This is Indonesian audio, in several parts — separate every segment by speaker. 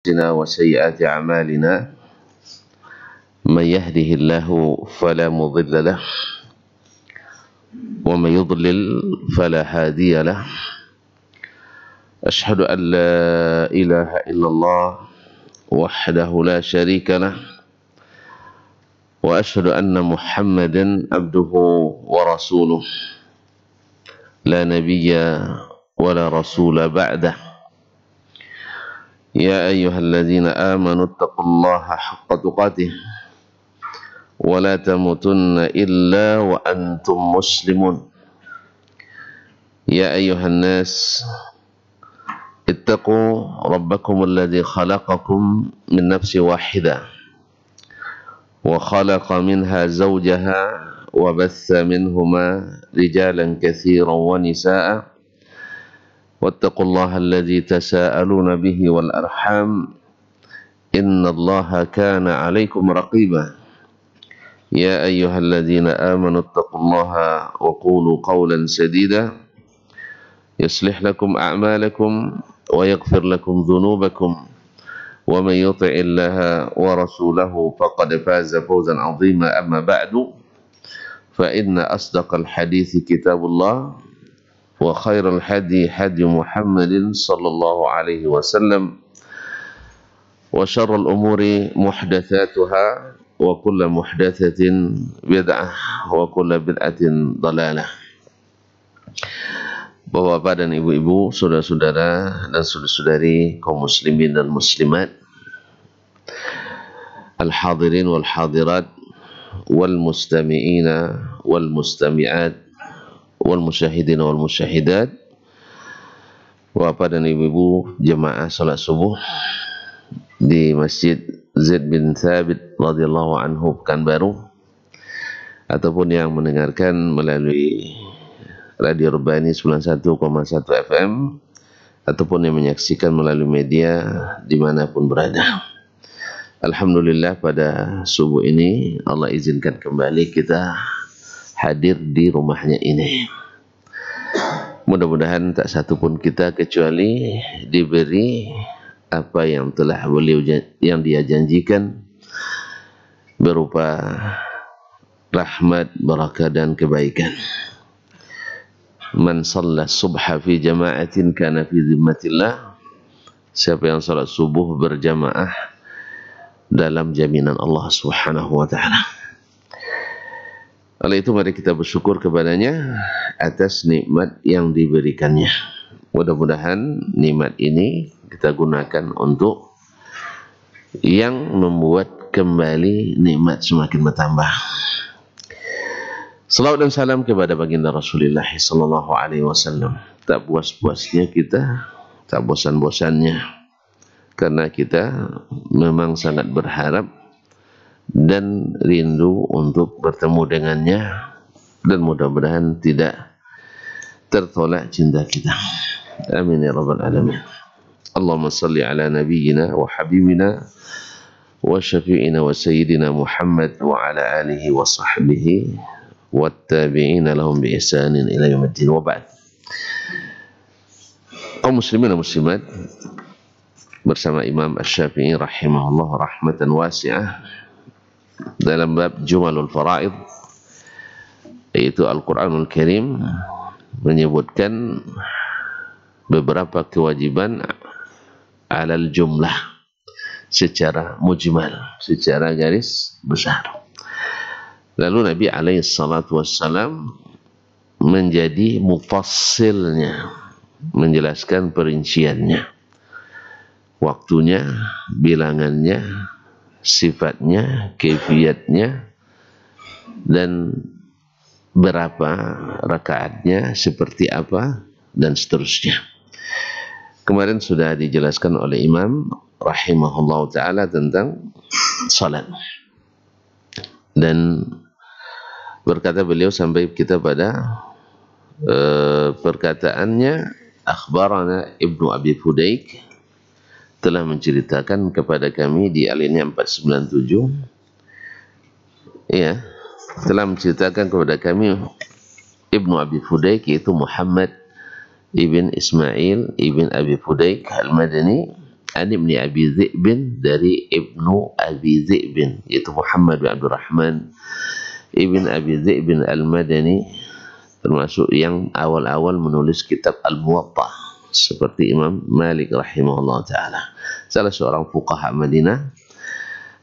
Speaker 1: أنفسنا وسيئات أعمالنا من يهده الله فلا مضل له ومن يضلل فلا هادي له أشهد أن لا إله إلا الله وحده لا شريك له وأشهد أن محمدا عبده ورسوله لا نبي ولا رسول بعده يا أيها الذين آمنوا اتقوا الله حق تقاته ولا تموتن إلا وأنتم مسلمون يا أيها الناس اتقوا ربكم الذي خلقكم من نفس واحدة وخلق منها زوجها وبث منهما رجالا كثيرا ونساء واتقوا الله الذي تساءلون به والأرحام إن الله كان عليكم رقيبا يا أيها الذين آمنوا اتقوا الله وقولوا قولا سديدا يصلح لكم أعمالكم ويغفر لكم ذنوبكم ومن يطع الله ورسوله فقد فاز فوزا عظيما أما بعد فإن أصدق الحديث كتاب الله وخير الهدي هدي محمد صلى الله عليه وسلم وشر الأمور محدثاتها وكل محدثة بدعة وكل بدعة ضلالة. Bapak-bapak dan ibu-ibu, saudara-saudara dan saudari-saudari kaum muslimin dan muslimat, al-hadirin wal hadirat wal mustami'ina wal mustami'at wal musyahidin wal musyahidat, bapak dan ibu-ibu jemaah salat subuh di Masjid Zaid bin Thabit radhiyallahu anhu Pekanbaru, ataupun yang mendengarkan melalui Radio Urbani 91,1 FM, ataupun yang menyaksikan melalui media dimanapun berada. Alhamdulillah, pada subuh ini Allah izinkan kembali kita hadir di rumahnya ini. Mudah-mudahan tak satu pun kita kecuali diberi apa yang telah beliau yang dia janjikan berupa rahmat, barakah dan kebaikan. Man shalla subha fi jama'atin kana fi zimmatillah. Siapa yang salat subuh berjamaah dalam jaminan Allah Subhanahu wa taala. Oleh itu mari kita bersyukur kepadanya atas nikmat yang diberikannya. Mudah-mudahan nikmat ini kita gunakan untuk yang membuat kembali nikmat semakin bertambah. Salawat dan salam kepada baginda Rasulullah sallallahu alaihi wasallam. Tak puas-puasnya kita, tak bosan-bosannya, karena kita memang sangat berharap dan rindu untuk bertemu dengannya, dan mudah-mudahan tidak tertolak cinta kita. Amin ya rabbal alamin. Allahumma salli ala nabiyyina wa habibina wa syafi'ina wa sayyidina Muhammad wa ala alihi wa sahbihi wattabi'ina lahum bi ihsanin ila yaumiddin wa ba'd. Kaum muslimin dan muslimat, bersama Imam Asy-Syafi'i rahimahullah rahmatan wasi'ah dalam bab Jumalul Faraid, yaitu Al-Qur'anul Karim, menyebutkan beberapa kewajiban alal jumlah secara mujmal, secara garis besar. Lalu Nabi alaihi salatu wassalam menjadi mufassilnya, menjelaskan perinciannya, waktunya, bilangannya, sifatnya, kaifiatnya, dan berapa rakaatnya, seperti apa, dan seterusnya. Kemarin sudah dijelaskan oleh Imam rahimahullah ta'ala tentang salat, dan berkata beliau sampai kita pada perkataannya, akhbarana Ibnu Abi Fudaik telah menceritakan kepada kami di alinea 497, ya, telah menceritakan kepada kami Ibnu Abi Fudaik, yaitu Muhammad ibn Ismail ibn Abi Fudaik al-Madani an ibni Abi Dhi'bin, dari Ibnu Abi Dhi'bin, yaitu Muhammad bin Abdurrahman ibn Abi Dhi'bin al-Madani, termasuk yang awal-awal menulis kitab Al-Muwatta seperti Imam Malik rahimahullah ta'ala, salah seorang fuqaha Madinah.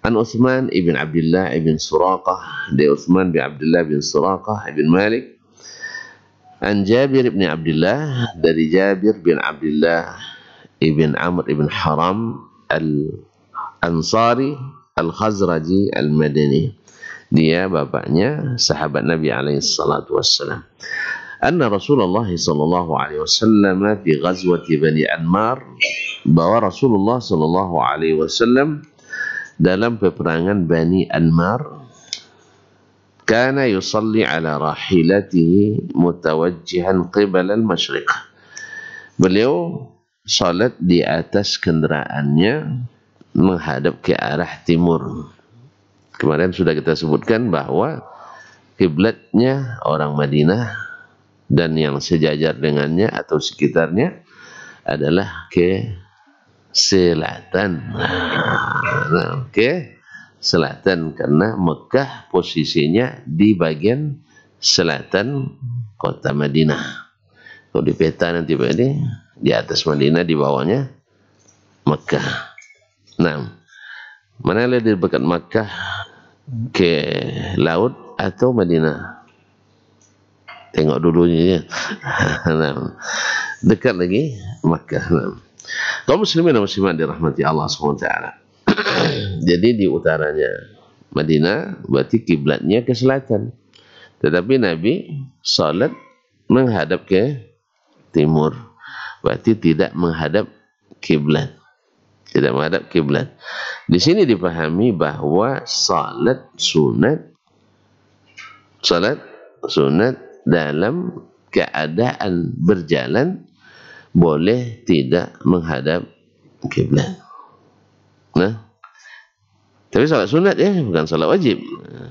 Speaker 1: An Uthman ibn Abdullah ibn Suraqah, dari Uthman bin Abdullah bin Suraqah ibn Malik. An Jabir ibn Abdullah, dari Jabir bin Abdullah ibn Amr ibn Haram al-Ansari al-Khazraji al-Madani. Dia bapaknya sahabat Nabi alaihi salatu wassalam. Anna Rasulullah sallallahu alaihi wasallam fi ghazwati Bani Anmar, bahwa Rasulullah sallallahu alaihi wasallam dalam peperangan Bani Anmar, kana yusalli ala rahilatihi mutawajjihan qibala al-masyriq. Beliau salat di atas kendaraannya menghadap ke arah timur. Kemarin sudah kita sebutkan bahwa kiblatnya orang Madinah dan yang sejajar dengannya atau sekitarnya adalah ke selatan. Ke selatan, karena Mekah posisinya di bagian selatan kota Madinah. Kalau di peta nanti Pak ini, di atas Madinah, di bawahnya Mekah. Nah, mana lebih dekat Mekah ke laut atau Madinah? Tengok dulunya ya. Nah, dekat lagi Mekah. Nah, kaum muslimin dan muslimat dirahmati Allah SWT. Jadi di utaranya Madinah, berarti kiblatnya ke selatan. Tetapi Nabi salat menghadap ke timur, berarti tidak menghadap kiblat. Tidak menghadap kiblat. Di sini dipahami bahwa salat sunat dalam keadaan berjalan boleh tidak menghadap kiblat. Nah, tapi salat sunat ya, bukan salat wajib.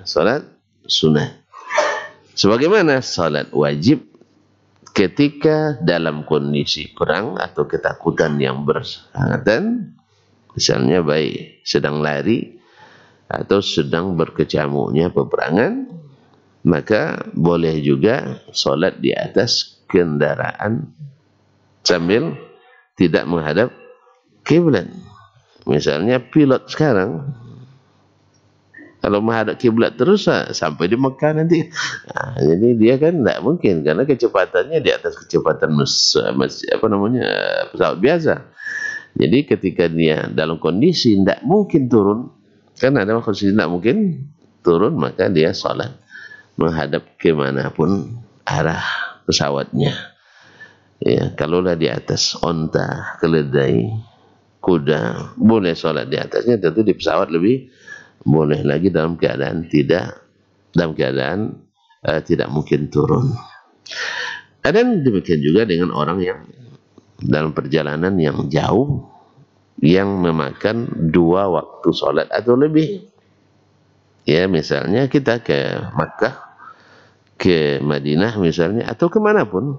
Speaker 1: Salat sunat. Sebagaimana salat wajib ketika dalam kondisi perang atau ketakutan yang bersangkutan, misalnya baik sedang lari atau sedang berkecamuknya peperangan, maka boleh juga salat di atas kendaraan sambil tidak menghadap kiblat. Misalnya pilot sekarang kalau menghadap kiblat terus sampai di Mekah nanti. Nah, jadi dia kan tidak mungkin, karena kecepatannya di atas kecepatan pesawat biasa. Jadi ketika dia dalam kondisi tidak mungkin turun, kan ada kondisi tidak mungkin turun, maka dia salat menghadap kemanapun arah pesawatnya. Ya, kalaulah di atas onta, keledai, kuda, boleh sholat di atasnya. Tentu di pesawat lebih boleh lagi dalam keadaan tidak mungkin turun. Dan demikian juga dengan orang yang dalam perjalanan yang jauh, yang memakan 2 waktu sholat atau lebih. Ya, misalnya kita ke Makkah, ke Madinah misalnya, atau kemanapun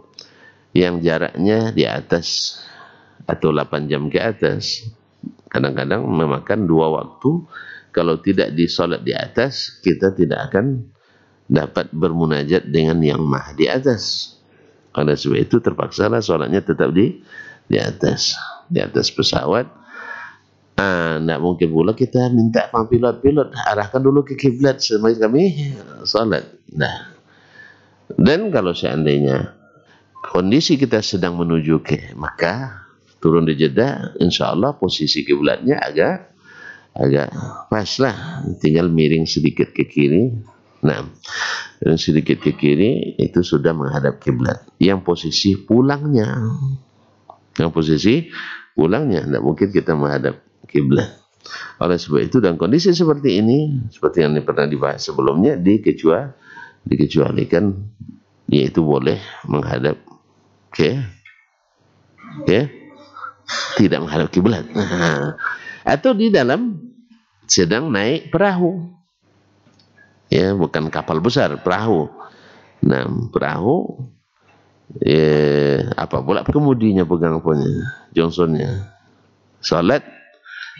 Speaker 1: yang jaraknya di atas atau 8 jam ke atas, kadang-kadang memakan 2 waktu. Kalau tidak disolat di atas, kita tidak akan dapat bermunajat dengan yang maha di atas. Oleh sebab itu terpaksalah solatnya tetap di atas pesawat. Tidak mungkin pula kita minta pilot arahkan dulu ke kiblat sebelum kami solat. Nah, dan kalau seandainya kondisi kita sedang menuju ke Makkah, turun di Jeddah, insya Allah posisi kiblatnya agak pas lah, tinggal miring sedikit ke kiri. Nah, sedikit ke kiri itu sudah menghadap kiblat. Yang posisi pulangnya tidak mungkin kita menghadap kiblat. Oleh sebab itu, dalam kondisi seperti ini, seperti yang pernah dibahas sebelumnya, dikecualikan, yaitu boleh menghadap ke tidak menghadap kiblat. Atau di dalam sedang naik perahu, ya, bukan kapal besar, perahu. Nah, perahu, apa pula kemudinya pegang Johnsonnya, salat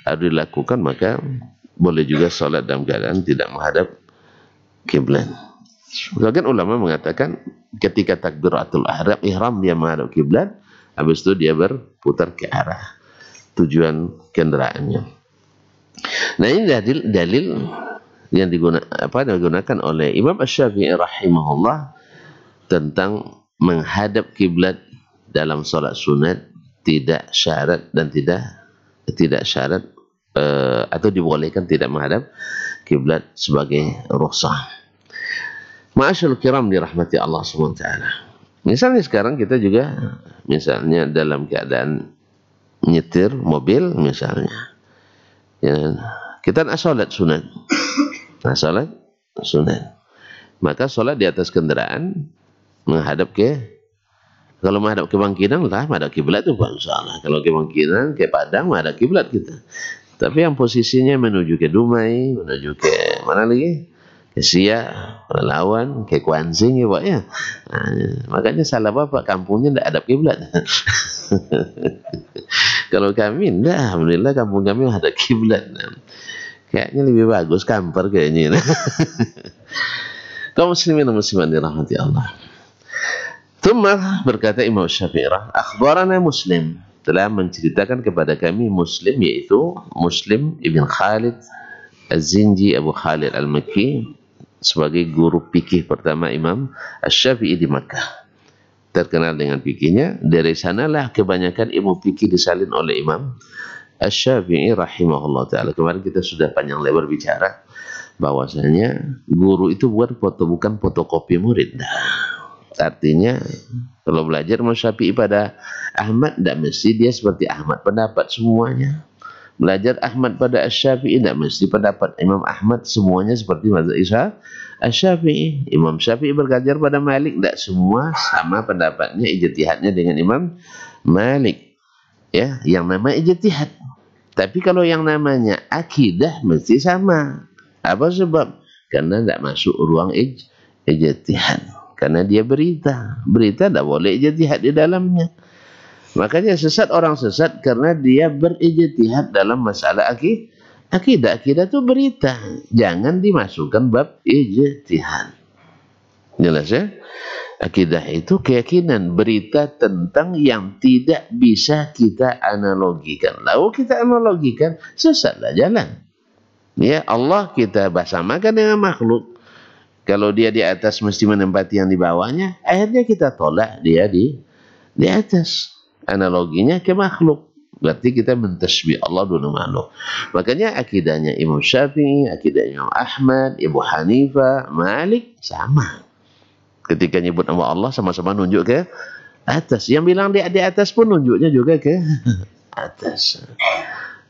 Speaker 1: harus dilakukan, maka boleh juga salat dalam keadaan tidak menghadap kiblat. Sebagian ulama mengatakan ketika takbiratul ihram dia menghadap kiblat, habis itu dia berputar ke arah tujuan kendaraannya. Nah, ini dalil yang digunakan oleh Imam Asy-Syafi'i rahimahullah tentang menghadap kiblat dalam salat sunat tidak syarat dan tidak syarat atau dibolehkan tidak menghadap kiblat sebagai rukhsah. Ma'asyiral kiram dirahmati Allah SWT. Misalnya sekarang kita juga misalnya dalam keadaan nyetir mobil misalnya, ya, kita nak salat sunat. Nah, salat sunat, maka salat di atas kendaraan menghadap kalau menghadap ke bangkinan lah menghadap kiblat itu bukan salah. Kalau ke bangkinan ke Padang menghadap kiblat kita. Tapi yang posisinya menuju ke Dumai, menuju ke mana lagi? Ke Siak, Lawan, ke Kuansing ya Pak ya. Nah, makanya salah Bapak, kampungnya tidak hadap kiblat. Kalau kami tidak, alhamdulillah kampung kami hadap kiblat. Kayaknya lebih bagus kamper kayaknya. Kaum muslimin dan muslimat dirahmati Allah. Tsumma berkata Imam Syafi'i, akhbarana Muslim, telah menceritakan kepada kami Muslim, yaitu Muslim ibn Khalid Az-Zinji Abu Khalid Al-Makki, sebagai guru fikih pertama Imam Asy-Syafi'i di Makkah. Terkenal dengan fikihnya, dari sanalah kebanyakan ilmu fikih disalin oleh Imam Asy-Syafi'i rahimahullah ta'ala. Kemarin kita sudah panjang lebar bicara bahwasanya guru itu bukan fotokopi murid. Artinya kalau belajar Imam Syafi'i pada Ahmad, tidak mesti dia seperti Ahmad pendapat semuanya. Belajar Ahmad pada Asy-Syafi'i tidak mesti pendapat Imam Ahmad semuanya seperti mazhab Asy-Syafi'i. Imam Syafi'i belajar pada Malik, tidak semua sama pendapatnya, ijtihadnya dengan Imam Malik. Ya, yang nama ijtihad. Tapi kalau yang namanya akidah mesti sama. Apa sebab? Karena tidak masuk ruang ijtihad. Karena dia berita tidak boleh ijtihad di dalamnya. Makanya sesat orang sesat karena dia berijtihad dalam masalah akidah. Akidah itu berita, jangan dimasukkan bab ijtihad. Jelas ya? Akidah itu keyakinan, berita tentang yang tidak bisa kita analogikan. Lalu kita analogikan, sesatlah jalan. Ya, Allah kita samakan dengan makhluk. Kalau dia di atas mesti menempati yang di bawahnya, akhirnya kita tolak dia di atas. Analoginya ke makhluk, berarti kita mentasbih Allah dengan makhluk. Makanya akidahnya Imam Syafi'i, akidahnya Imam Ahmad, Abu Hanifah, Malik sama. Ketika nyebut nama Allah sama-sama nunjuk ke atas. Yang bilang di atas pun nunjuknya juga ke atas.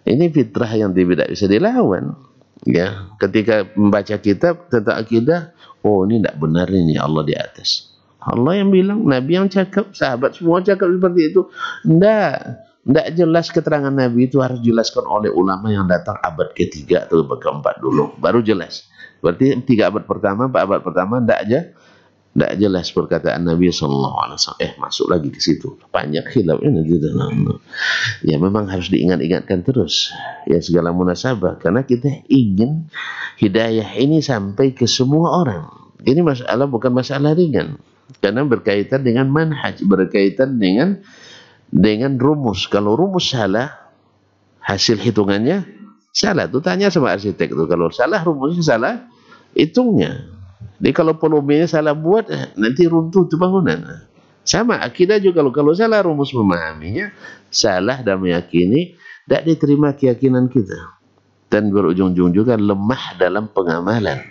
Speaker 1: Ini fitrah yang tidak bisa dilawan. Ya, ketika membaca kitab tentang akidah, oh ini tidak benar ini Allah di atas. Allah yang bilang, Nabi yang cakap, sahabat semua cakap seperti itu. Tidak jelas keterangan Nabi itu harus dijelaskan oleh ulama yang datang abad ketiga atau keempat dulu. Baru jelas. Berarti 3 abad pertama, 4 abad pertama tidak jelas perkataan Nabi SAW. Masuk lagi ke situ. Banyak khilaf ini di dalam. Ya memang harus diingat-ingatkan terus. Ya segala munasabah. Karena kita ingin hidayah ini sampai ke semua orang. Ini masalah bukan masalah ringan. Karena berkaitan dengan manhaj, berkaitan dengan rumus. Kalau rumus salah, hasil hitungannya salah. Itu tanya sama arsitek itu. Kalau salah rumusnya salah, hitungnya. Jadi kalau volumenya salah buat, nanti runtuh itu bangunan. Sama akidah juga kalau salah rumus memahaminya, salah dan meyakini, tidak diterima keyakinan kita. Dan berujung-ujung juga lemah dalam pengamalan.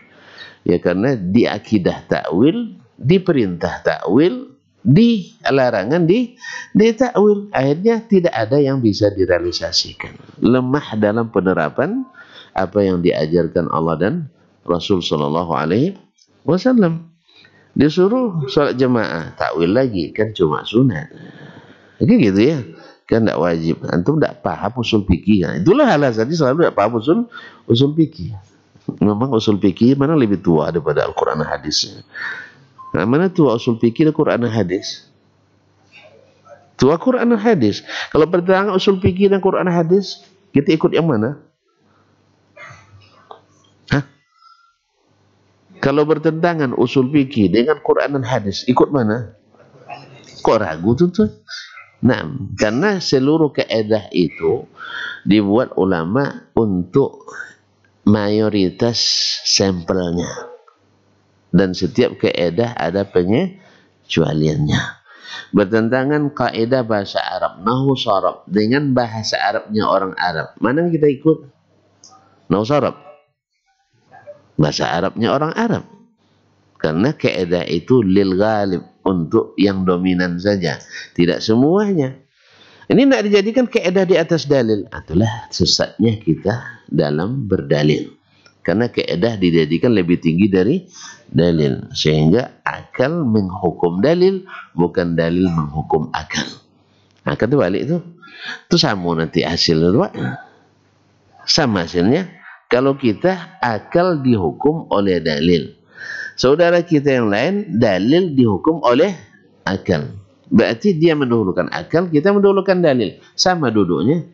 Speaker 1: Ya karena di akidah takwil, di perintah takwil, di larangan di takwil, akhirnya tidak ada yang bisa direalisasikan. Lemah dalam penerapan apa yang diajarkan Allah dan Rasul sallallahu alaihi wasallam. Disuruh salat jemaah, takwil lagi kan cuma sunat. Gitu ya. Kan tidak wajib. Antum tidak paham usul fikih. Nah, itulah alasannya selalu tidak paham usul fikih. Memang usul fikih mana lebih tua daripada Al-Quran dan hadisnya. Nah, mana tua usul fikih dan Quran dan hadis? Tua Quran dan hadis. Kalau bertentangan usul fikih dan Quran dan hadis, kita ikut yang mana? Hah? Kalau bertentangan usul fikih dengan Quran dan hadis, ikut mana? Kok ragu tuh? Nah, karena seluruh kaedah itu dibuat ulama untuk mayoritas sampelnya. Dan setiap kaedah ada pengecualiannya. Bertentangan kaidah bahasa Arab, nahwu sharab dengan bahasa Arabnya orang Arab. Mana yang kita ikut? Nahwu sharab. Bahasa Arabnya orang Arab. Karena kaidah itu lil ghalib, untuk yang dominan saja, tidak semuanya. Ini tidak dijadikan kaidah di atas dalil. Itulah sesatnya kita dalam berdalil. Karena kaidah dijadikan lebih tinggi dari dalil, sehingga akal menghukum dalil, bukan dalil menghukum akal. Akal itu balik itu sama nanti hasilnya, Pak. Sama hasilnya kalau kita akal dihukum oleh dalil, saudara kita yang lain dalil dihukum oleh akal. Berarti dia mendahulukan akal, kita mendahulukan dalil. Sama duduknya.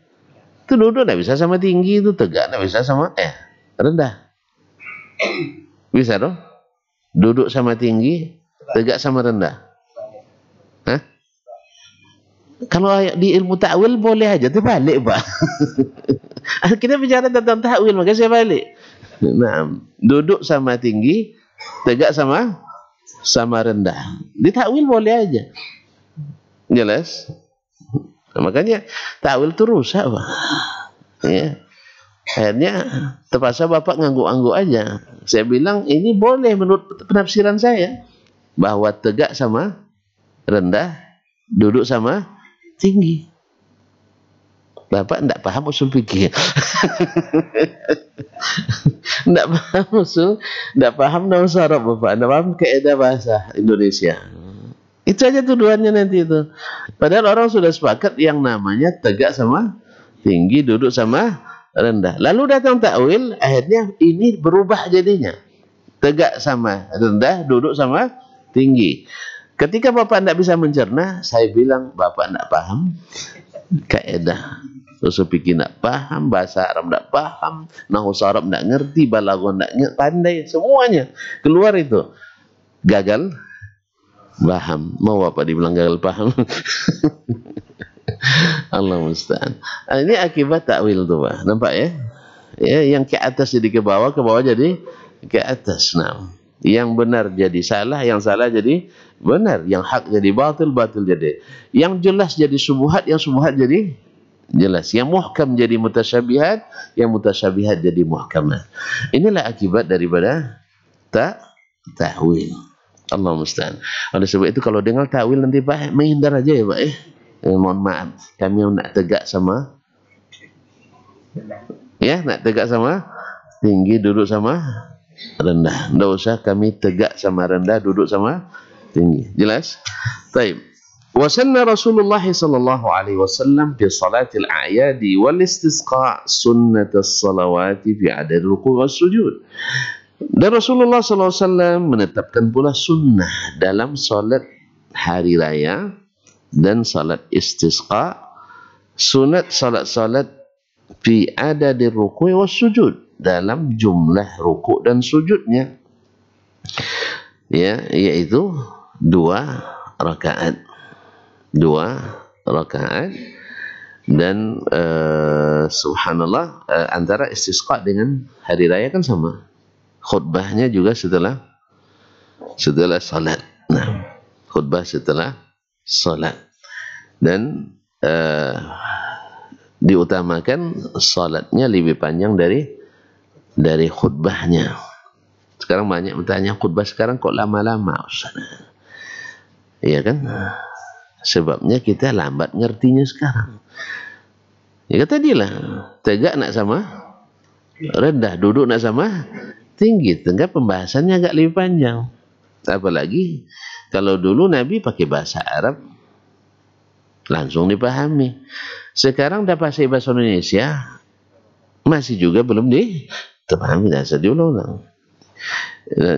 Speaker 1: Itu duduk tidak bisa sama tinggi, itu tegak tidak bisa sama rendah. Bisa dong? Duduk sama tinggi, tegak sama rendah. Hah? Kalau di ilmu ta'wil boleh aja, itu balik, Pak. Kita bicara tentang ta'wil, maka saya balik. Nah, duduk sama tinggi, tegak sama rendah. Di ta'wil boleh aja. Jelas? Nah, makanya ta'wil itu rusak, Pak. Ya. Akhirnya terpaksa bapak ngangguk-angguk aja. Saya bilang ini boleh menurut penafsiran saya, bahwa tegak sama rendah, duduk sama tinggi. Bapak tidak paham usul fikih. Tidak paham usul, tidak paham nahwu sharab, Bapak. Tidak paham kaidah bahasa Indonesia. Itu aja tuduhannya nanti itu. Padahal orang sudah sepakat yang namanya tegak sama tinggi, duduk sama rendah. Lalu datang takwil, akhirnya ini berubah jadinya. Tegak sama rendah, duduk sama tinggi. Ketika Bapak tidak bisa mencerna, saya bilang Bapak tidak paham kaidah usul fikih, tidak paham bahasa Arab, tidak paham nahwu sharab, tidak ngerti balaghah, tidak pandai, semuanya keluar itu gagal paham. Mau Bapak dibilang gagal paham? Allah musta'an. Ini akibat takwil tuh, Pak. Nampak ya? Ya, yang ke atas jadi ke bawah jadi ke atas. Nah, yang benar jadi salah, yang salah jadi benar, yang hak jadi batil, batil jadi. Yang jelas jadi subuhat, yang subuhat jadi jelas. Yang muhkam jadi mutasyabihat, yang mutasyabihat jadi muhkamat. Inilah akibat daripada takwil. Allah musta'an. Oleh sebab itu kalau dengar takwil nanti Pak menghindar aja ya, Pak ya. Mohon maaf, kami nak tegak sama nak tegak sama tinggi, duduk sama rendah. Tidak usah kami tegak sama rendah, duduk sama tinggi. Jelas? Baik. Wasanna Rasulullah sallallahu alaihi wasallam fi salatil a'yadi wal istisqa sunnatus salawati fi adad ruku' was sujud. Dan Rasulullah sallallahu alaihi wasallam menetapkan pula sunnah dalam salat hari raya dan salat istisqa, sunat salat-salat fi adadi ruku' was sujud, dalam jumlah ruku' dan sujudnya, ya, yaitu 2 rakaat dan subhanallah, antara istisqa dengan hari raya kan sama, khutbahnya juga setelah salat. Nah, khutbah setelah salat, dan diutamakan salatnya lebih panjang dari khutbahnya. Sekarang banyak bertanya, khutbah sekarang kok lama-lama, Ustaz? Iya kan? Sebabnya kita lambat ngertinya sekarang. Ya kata dia lah, tegak nak sama rendah, duduk nak sama tinggi, tengah pembahasannya agak lebih panjang. Apalagi kalau dulu Nabi pakai bahasa Arab langsung dipahami. Sekarang dah pakai bahasa Indonesia masih juga belum dipahami, dasar diulang-ulang.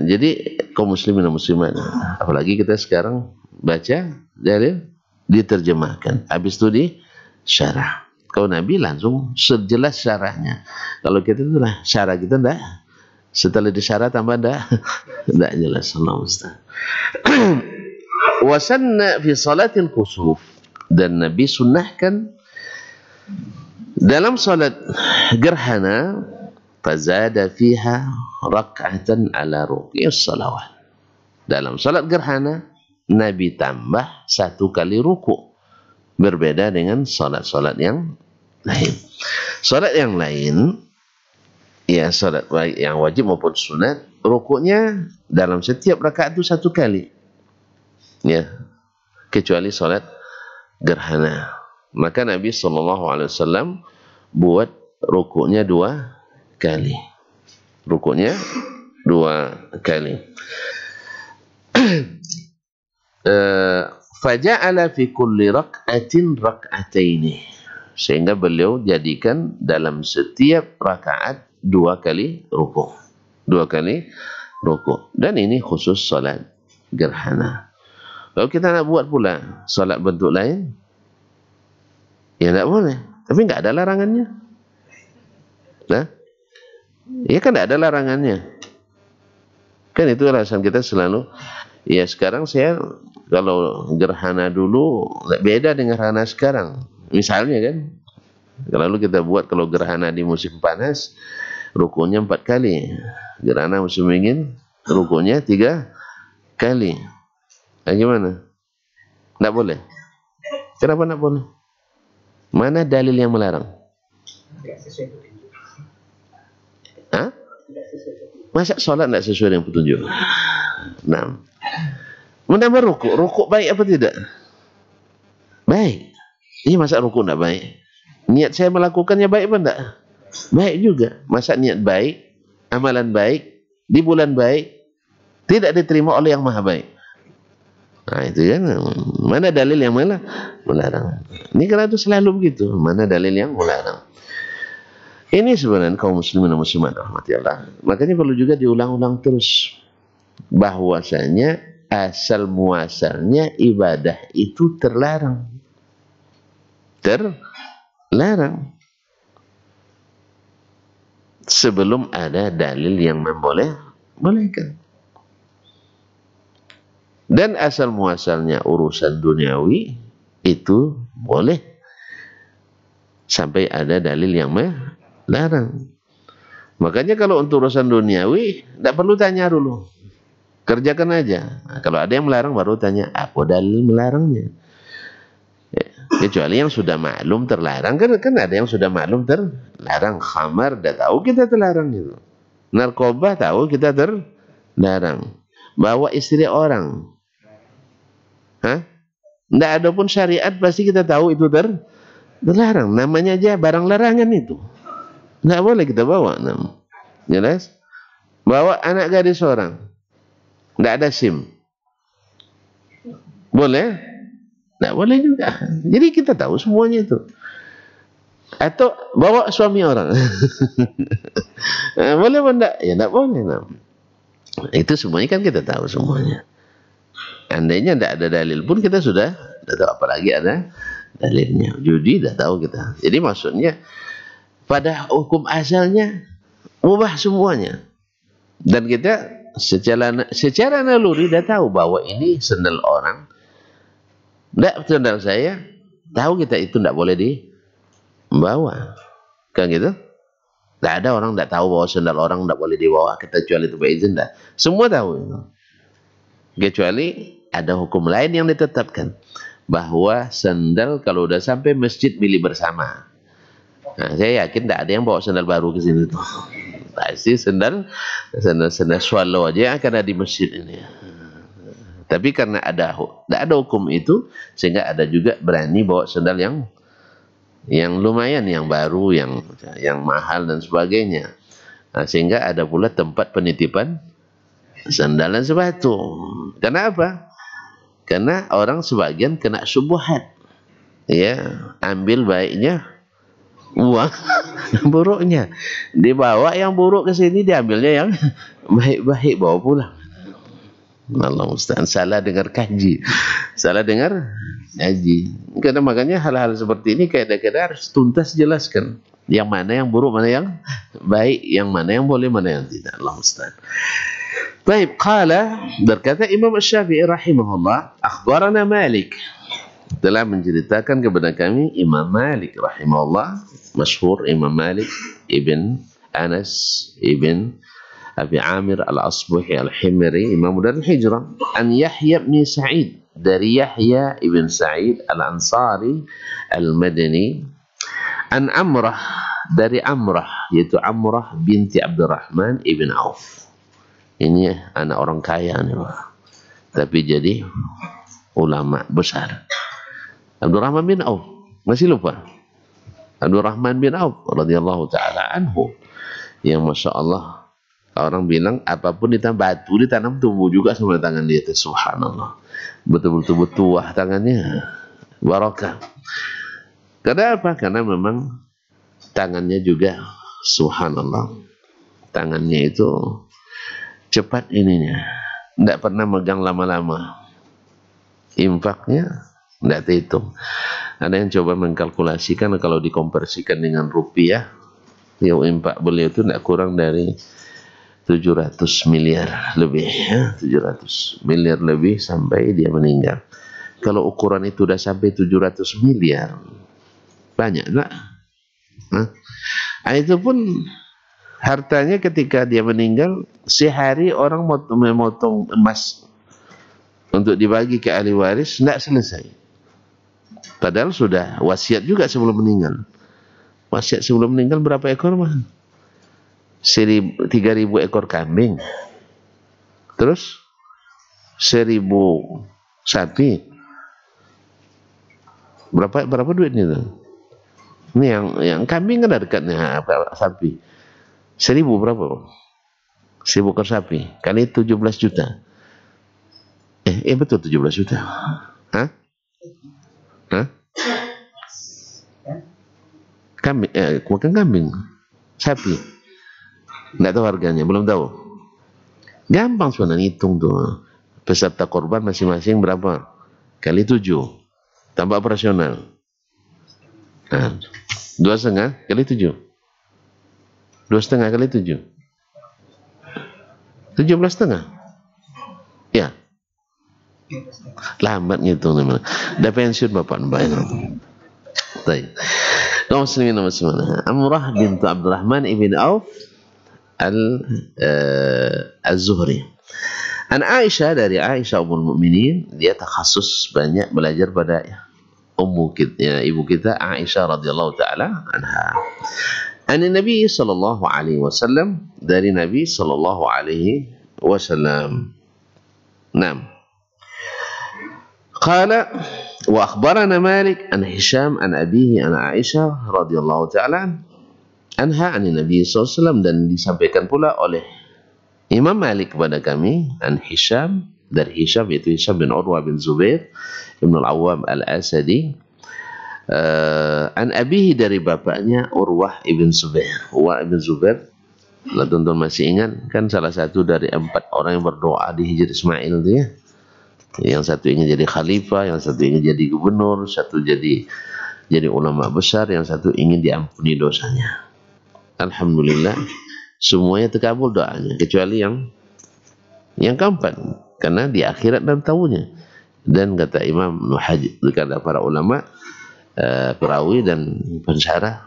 Speaker 1: Jadi kaum muslimin dan muslimat, apalagi kita sekarang baca dalil diterjemahkan, habis itu disyarah. Kalau Nabi langsung sejelas syarahnya. Kalau kita itu lah syarah kita enggak, setelah disyarah tambah enggak jelas. Allah Ustaz. Wasanna fi salatil khusuf, dan Nabi sunnahkan dalam salat gerhana, fazada fiha rak'atan ala ruku'is salawat. Dalam salat gerhana Nabi tambah 1 kali ruku', berbeda dengan salat-salat yang lain. Salat yang lain, ya salat baik yang wajib maupun sunat, rukuknya dalam setiap rakaat itu 1 kali. Ya, kecuali salat gerhana. Maka Nabi SAW buat rukuknya 2 kali. Rukuknya 2 kali. Faja'ala fi kulli rak'atin rak'ataini, sehingga beliau jadikan dalam setiap rakaat 2 kali rukuk. 2 kali rukuk. Dan ini khusus salat gerhana. Kalau kita nak buat pula salat bentuk lain, ya tak boleh. Tapi enggak ada larangannya. Nah, ya kan enggak ada larangannya. Kan itu alasan kita selalu, ya sekarang saya kalau gerhana dulu beda dengan gerhana sekarang. Misalnya kan, lalu kita buat kalau gerhana di musim panas, rukunya 4 kali. Gerhana musim dingin, rukunya 3 kali. Nah, gimana? Tidak boleh. Kenapa tidak boleh? Mana dalil yang melarang? Hah? Masa sholat tidak sesuai dengan petunjuk? Nah, menambah rukuk baik apa tidak? Baik. Ini masa rukuk tidak baik? Niat saya melakukannya baik apa tidak? Baik juga. Masa niat baik, amalan baik, di bulan baik, tidak diterima oleh yang maha baik? Nah itu kan, mana dalil yang melarang? Ini karena itu selalu begitu, mana dalil yang melarang? Ini sebenarnya kaum muslimin dan muslimat rahmatillah. Makanya perlu juga diulang-ulang terus bahwasanya asal muasalnya ibadah itu terlarang. Terlarang. Sebelum ada dalil yang membolehkan. Dan asal muasalnya urusan duniawi itu boleh sampai ada dalil yang melarang. Makanya kalau untuk urusan duniawi tidak perlu tanya dulu, kerjakan aja. Nah, kalau ada yang melarang baru tanya apa dalil melarangnya. Ya, kecuali yang sudah maklum terlarang, kan ada yang sudah maklum terlarang. Khamar dah tahu kita terlarang gitu. Narkoba tahu kita terlarang. Bawa istri orang, tidak ada pun syariat pasti kita tahu itu terlarang. Namanya aja barang larangan itu. Tidak boleh kita bawa. Jelas? Bawa anak gadis orang, tidak ada SIM, boleh? Tidak boleh juga. Jadi kita tahu semuanya itu. Atau bawa suami orang, boleh apa tidak? Ya tidak boleh. Itu semuanya kan kita tahu semuanya. Andainya tidak ada dalil pun kita sudah tahu, apalagi ada dalilnya. Judi dah tahu kita. Jadi maksudnya pada hukum asalnya mubah semuanya. Dan kita secara naluri dah tahu bahwa ini sendal orang. Tidak sendal saya. Tahu kita itu tidak boleh dibawa. Kan gitu? Tidak ada orang tidak tahu bahwa sendal orang tidak boleh dibawa kecuali itu berizin. Semua tahu. Kecuali ada hukum lain yang ditetapkan bahwa sendal kalau udah sampai masjid milik bersama. Nah, saya yakin tidak ada yang bawa sendal baru ke sini tuh. Pasti sendal swallow aja akan ada di masjid ini. Tapi karena tidak ada hukum itu, sehingga ada juga berani bawa sendal yang lumayan, yang baru, yang mahal dan sebagainya. Nah, sehingga ada pula tempat penitipan sandal dan sepatu. Kenapa? Karena orang sebagian kena syubhat. Ya, ambil baiknya, buang buruknya. Dibawa yang buruk ke sini, diambilnya yang baik-baik bawa pulang. Allah musta'an, salah dengar kaji, salah dengar kaji. Karena makanya hal-hal seperti ini kadang-kadang harus tuntas jelaskan. Yang mana yang buruk, mana yang baik, yang mana yang boleh, mana yang tidak. Allah musta'an. Baik, qala, berkata Imam Asy-Syafi'i rahimahullah, akhbarana Malik, telah menceritakan kepada kami Imam Malik rahimahullah, masyhur Imam Malik ibn Anas ibn Abi Amir al-Asbahi al-Himyari, Imam Darul Hijrah, an Yahya bin Sa'id, dari Yahya ibn Sa'id al-Ansari al-Madani, an Amrah, dari Amrah, yaitu Amrah binti Abdurrahman ibn Auf. Ini anak orang kaya nih, tapi jadi ulama besar. Abdurrahman bin Auf, masih lupa? Abdurrahman bin Auf radhiyallahu taala anhu, yang masya Allah, orang bilang apapun ditanam, batu ditanam tumbuh juga sama tangan dia. Subhanallah, betul-betul bertuah tangannya, barakah. Karena apa? Karena memang tangannya juga, subhanallah, tangannya itu cepat ininya, tidak pernah megang lama-lama. Infaknya tidak terhitung. Ada yang coba mengkalkulasikan, kalau dikonversikan dengan rupiah, yang infak beliau itu tidak kurang dari 700 miliar lebih, ya, 700 miliar lebih sampai dia meninggal. Kalau ukuran itu sudah sampai 700 miliar, banyak enggak? Nah, itu pun hartanya ketika dia meninggal, sehari orang memotong emas untuk dibagi ke ahli waris, tidak selesai. Padahal sudah wasiat juga sebelum meninggal. Wasiat sebelum meninggal berapa ekor mah? 3.000 ekor kambing. Terus 1.000 sapi. Berapa duitnya itu? Ini yang kambing kan ada dekatnya, sapi. 1.000 berapa? 1.000 ekor sapi kali 17 juta. Betul 17 juta. Hah? Kambing, bukan kambing, sapi. Nggak tahu harganya, belum tahu. Gampang sebenarnya hitung tuh. Peserta korban masing-masing berapa? Kali 7. Tambah operasional. Nah, 2,5 kali 7. 2,5 kali 7. 17,5. Ya. Lambat ngitung teman. Udah pensiun bapak namanya. Baik. Kaum muslimin wa muslimat. Amrah bintu Abdurrahman ibn Auf al-Zuhri. An Aisyah, dari Aisyah ummul mukminin, dia takhasus banyak belajar pada ibu kita Aisyah radhiyallahu taala anha. An Nabi sallallahu alaihi wasallam, dari Nabi sallallahu alaihi wasallam. Naam. Qala wa akhbarana Malik an Hisham an abihi an Aisyah radhiyallahu taala anha an Nabi sallallahu alaihi wasallam, dan disampaikan pula oleh Imam Malik kepada kami an Hisham, dari Hisham, yaitu Hisham bin Urwah bin Zubair ibn al-Awwam al-Asadi, an abihi, dari bapaknya Urwah ibn Zubair. Urwah ibn Zubair, lah tuan-tuan masih ingat kan, salah satu dari 4 orang yang berdoa di Hijr Ismail itu ya. Yang satu ingin jadi khalifah, yang satu ingin jadi gubernur, satu jadi ulama besar, yang satu ingin diampuni dosanya. Alhamdulillah, semuanya terkabul doanya, kecuali yang keempat, karena di akhirat dan tahunya. Dan kata Imam Nuhaj, kata para ulama, perawi dan pensyarah,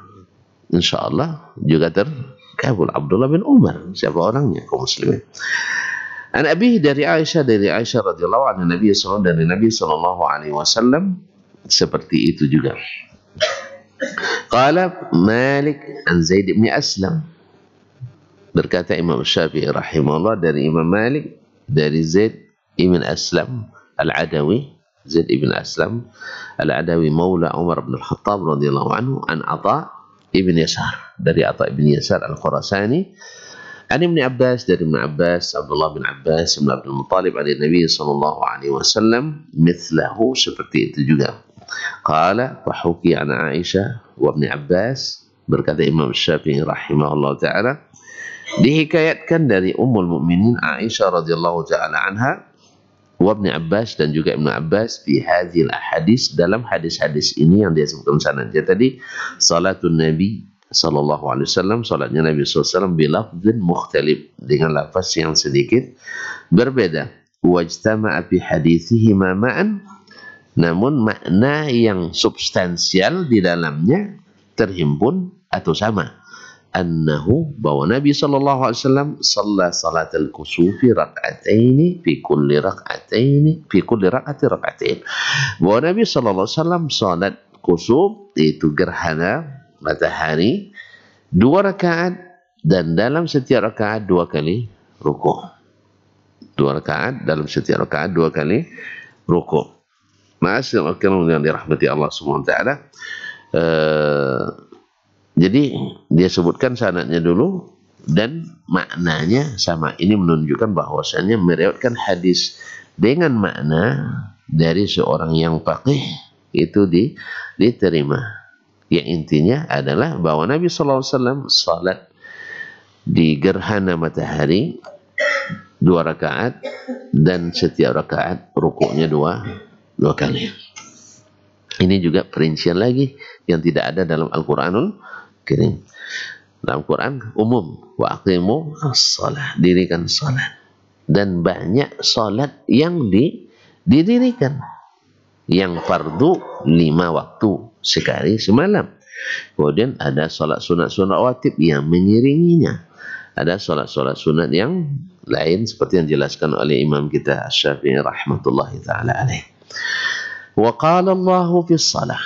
Speaker 1: insyaallah juga terkabul. Abdullah bin Umar, siapa orangnya, kaum muslimin. An Abi, dari Aisyah radhiyallahu anha, Nabi sallallahu, dari Nabi sallallahu alaihi wasallam, seperti itu juga. Qala Malik an Zaid bin Aslam, berkata Imam Syafi'i rahimahullah, dari Imam Malik, dari Zaid ibn Aslam al-Adawi, Zaid ibn Aslam al-Adawi maula Umar bin al-Khattab radhiyallahu anhu, an Atha ibn Yasar, dari Atha ibn Yasar al-Khurasani, an Ibn Abbas, dari Ibn Abbas, Abdullah bin Abbas bin Abdul Muttalib, dari Nabi sallallahu alaihi wasallam, mithlahu, seperti itu juga. Qala wa huki an Aisyah wa Ibn Abbas, berkata Imam Syafi'i rahimahullah taala, dihikayatkan dari Ummul Mukminin Aisyah radhiyallahu taala anha Ibnu Abbas dan juga Ibnu Abbas fi hadhil ahadits, dalam hadis-hadis ini yang dia sebutkan sanadnya tadi, salatun Nabi sallallahu alaihi wasallam, salatnya Nabi sallallahu alaihi wasallam bilafdzin mukhtalif, dengan lafaz yang sedikit berbeda. Wajtama'a fi haditsihima ma'an, namun makna yang substansial di dalamnya terhimpun atau sama. Annahu, bahwa Nabi sallallahu alaihi wasallam shalla salatal kusufi rak'ataini fi kulli rak'ati rak'atain. Bahwa Nabi sallallahu alaihi wasallam salat kusuf, itu gerhana matahari, 2 rakaat, dan dalam setiap rakaat 2 kali rukuk. 2 rakaat, dalam setiap rakaat 2 kali rukuk. Ma'asyiral kiram yang dirahmati Allah Subhanahu wa taala. Jadi dia sebutkan sanadnya dulu dan maknanya sama. Ini menunjukkan bahwasannya meriwayatkan hadis dengan makna dari seorang yang faqih itu diterima. Yang intinya adalah bahwa Nabi sallallahu alaihi wasallam salat di gerhana matahari 2 rakaat, dan setiap rakaat rukuknya 2 kali. Ini juga perincian lagi yang tidak ada dalam Al-Qur'anul Karim. Dalam Quran umum, wa aqimu as-shalah, dirikan salat. Dan banyak salat yang didirikan, yang fardu 5 waktu sekali semalam. Kemudian ada salat sunat-sunat rawatib yang mengiringinya. Ada salat-salat sunat yang lain seperti yang dijelaskan oleh imam kita Asy-Syafi'i rahmatullahi taala alaih. Wa qala Allahu fi shalah.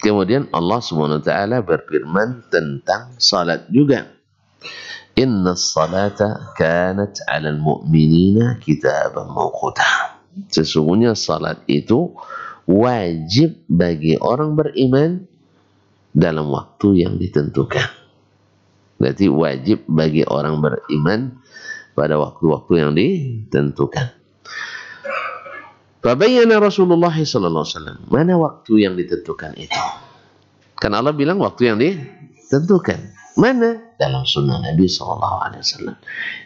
Speaker 1: Kemudian Allah Subhanahu wa taala berfirman tentang salat juga. Innas salata kanat 'alal mu'minina kitaban mawquta. Sesungguhnya salat itu wajib bagi orang beriman dalam waktu yang ditentukan. Berarti wajib bagi orang beriman pada waktu-waktu yang ditentukan. Fabayyana Rasulullah sallallahu alaihi wasallam, mana waktu yang ditentukan itu? Kan Allah bilang waktu yang ditentukan. Mana? Dalam sunnah Nabi sallallahu alaihi wasallam.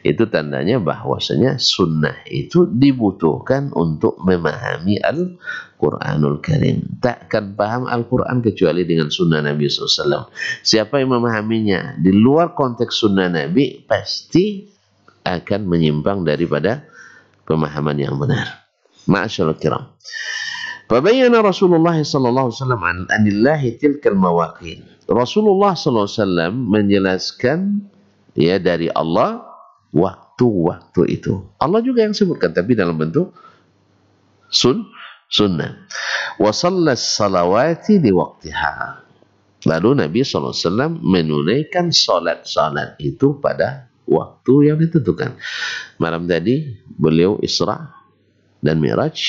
Speaker 1: Itu tandanya bahwasanya sunnah itu dibutuhkan untuk memahami Al-Qur'anul Karim. Takkan paham Al-Qur'an kecuali dengan sunnah Nabi sallallahu alaihi wasallam. Siapa yang memahaminya di luar konteks sunnah Nabi pasti akan menyimpang daripada pemahaman yang benar. Ma'asyiral kiram. Fabayyana Rasulullah sallallahu alaihi wasallam anillahi tilkal mawaqit. Rasulullah sallallahu alaihi wasallam menjelaskan ya dari Allah waktu-waktu itu. Allah juga yang sebutkan tapi dalam bentuk sunnah. Wa shallas salawati li waqtiha. Lalu Nabi sallallahu alaihi wasallam menunaikan salat-salat itu pada waktu yang ditentukan. Malam tadi beliau Isra dan Mi'raj.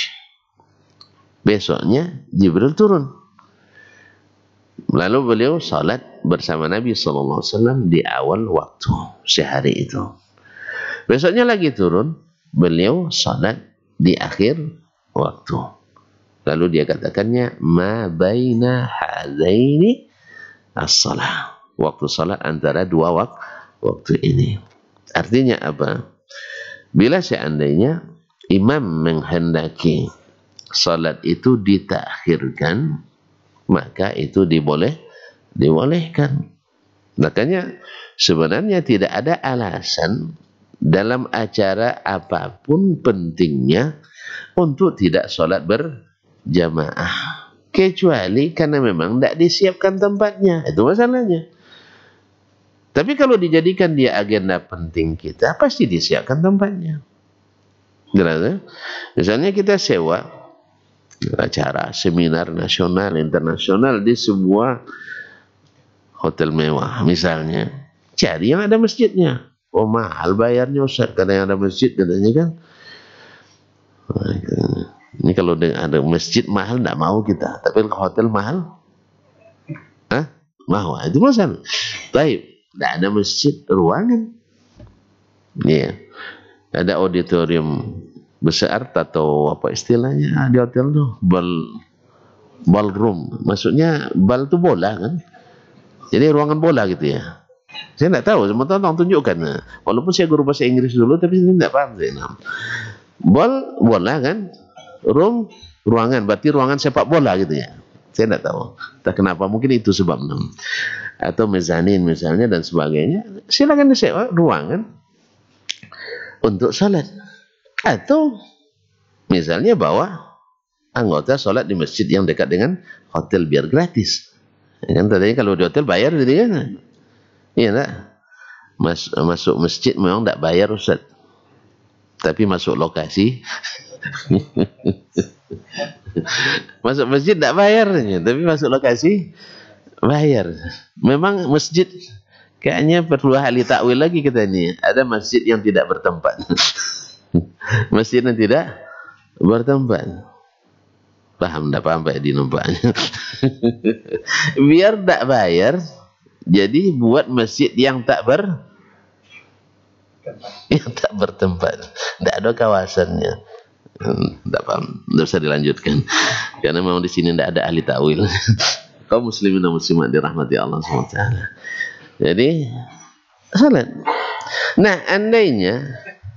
Speaker 1: Besoknya Jibril turun. Lalu beliau salat bersama Nabi SAW di awal waktu sehari itu. Besoknya lagi turun, beliau salat di akhir waktu. Lalu dia katakannya, ma baina hadaini as-salah. Waktu salat antara 2 waktu ini. Artinya apa? Bila seandainya imam menghendaki salat itu ditakhirkan, maka itu dibolehkan. Makanya sebenarnya tidak ada alasan dalam acara apapun pentingnya untuk tidak salat berjamaah, kecuali karena memang tidak disiapkan tempatnya. Itu masalahnya. Tapi kalau dijadikan dia agenda penting kita, pasti disiapkan tempatnya. Jelas, misalnya kita sewa acara seminar nasional internasional di sebuah hotel mewah misalnya, cari yang ada masjidnya. Oh mahal bayarnya Ustaz, karena yang ada masjid katanya kan. Ini kalau ada masjid mahal tidak mau kita, tapi kalau hotel mahal mau. Itu masalah. Baik, tidak ada masjid, ruangan ya, ada auditorium besar atau apa istilahnya di hotel tuh, ballroom, maksudnya bal itu bola kan, jadi ruangan bola gitu ya. Saya tidak tahu, semua tolong tunjukkan. Walaupun saya guru bahasa Inggris dulu, tapi saya tidak paham. bola kan, ruangan, berarti ruangan sepak bola gitu ya. Saya tidak tahu. Tak kenapa, mungkin itu sebabnya. Atau mezanin misalnya dan sebagainya. Silakan disewa ruangan untuk salat. Atau misalnya bawa anggota salat di masjid yang dekat dengan hotel biar gratis. Kan tadinya kalau di hotel bayar gitu kan. Iya enggak? Masuk masjid memang tidak bayar Ustaz. Tapi masuk lokasi masuk masjid tidak bayar, tapi masuk lokasi bayar. Memang masjid kayaknya perlu ahli takwil lagi kita ini. Ada masjid yang tidak bertempat. Masjid yang tidak bertempat. Paham tidak paham Pak Edi nampaknya. Biar tidak bayar, jadi buat masjid yang tak bertempat. Tidak ada kawasannya. Tidak paham, tidak usah dilanjutkan. Karena memang di sini tidak ada ahli takwil. Kaum muslimin dan muslimat dirahmati Allah SWT. Jadi salat. Nah, andainya